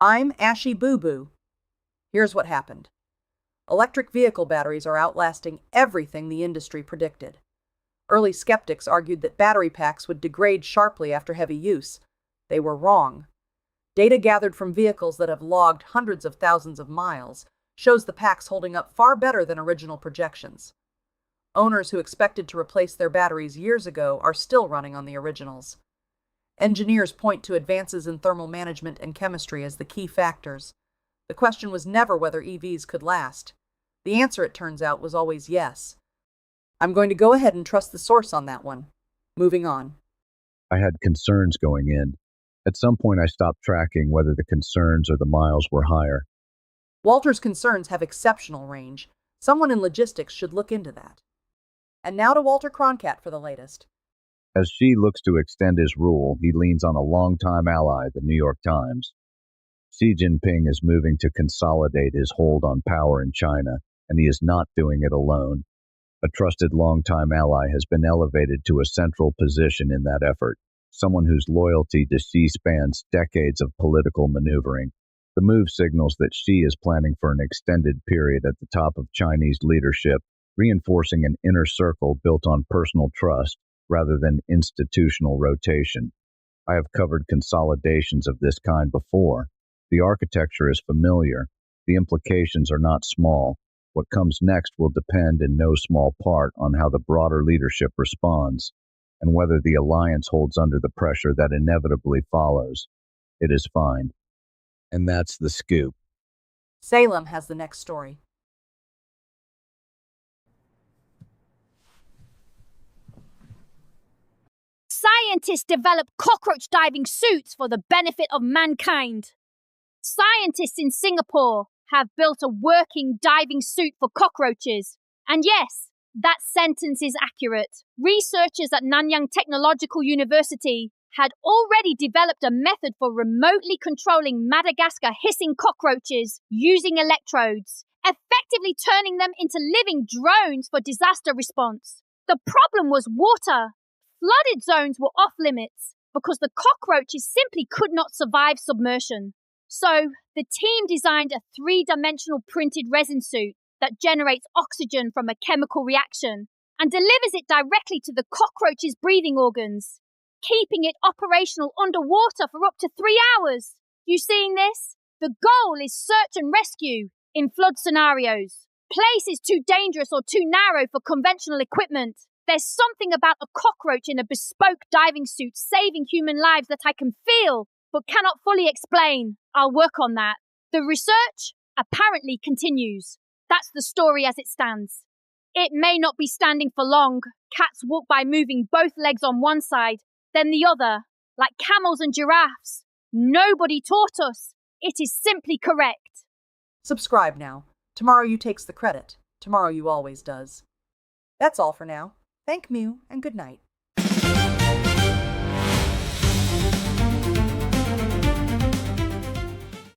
I'm Ashy Boo Boo. Here's what happened. Electric vehicle batteries are outlasting everything the industry predicted. Early skeptics argued that battery packs would degrade sharply after heavy use. They were wrong. Data gathered from vehicles that have logged hundreds of thousands of miles shows the packs holding up far better than original projections. Owners who expected to replace their batteries years ago are still running on the originals. Engineers point to advances in thermal management and chemistry as the key factors. The question was never whether EVs could last. The answer, it turns out, was always yes. I'm going to go ahead and trust the source on that one. Moving on. I had concerns going in. At some point, I stopped tracking whether the concerns or the miles were higher. Walter's concerns have exceptional range. Someone in logistics should look into that. And now to Walter Croncat for the latest. As Xi looks to extend his rule, he leans on a longtime ally, the New York Times. Xi Jinping is moving to consolidate his hold on power in China, and he is not doing it alone. A trusted longtime ally has been elevated to a central position in that effort, someone whose loyalty to Xi spans decades of political maneuvering. The move signals that Xi is planning for an extended period at the top of Chinese leadership, reinforcing an inner circle built on personal trust rather than institutional rotation. I have covered consolidations of this kind before. The architecture is familiar. The implications are not small. What comes next will depend in no small part on how the broader leadership responds, and whether the alliance holds under the pressure that inevitably follows. It is fine. And that's the scoop. Salem has the next story. Scientists develop cockroach diving suits for the benefit of mankind. Scientists in Singapore have built a working diving suit for cockroaches. And yes, that sentence is accurate. Researchers at Nanyang Technological University had already developed a method for remotely controlling Madagascar hissing cockroaches using electrodes, effectively turning them into living drones for disaster response. The problem was water. Flooded zones were off limits because the cockroaches simply could not survive submersion. So, the team designed a three-dimensional printed resin suit that generates oxygen from a chemical reaction and delivers it directly to the cockroach's breathing organs, keeping it operational underwater for up to 3 hours. You seeing this? The goal is search and rescue in flood scenarios. Places too dangerous or too narrow for conventional equipment. There's something about a cockroach in a bespoke diving suit saving human lives that I can feel, but cannot fully explain. I'll work on that. The research apparently continues. That's the story as it stands. It may not be standing for long. Cats walk by moving both legs on one side, then the other, like camels and giraffes. Nobody taught us. It is simply correct. Subscribe now. Tomorrow you takes the credit. Tomorrow you always does. That's all for now. Thank Mew and good night.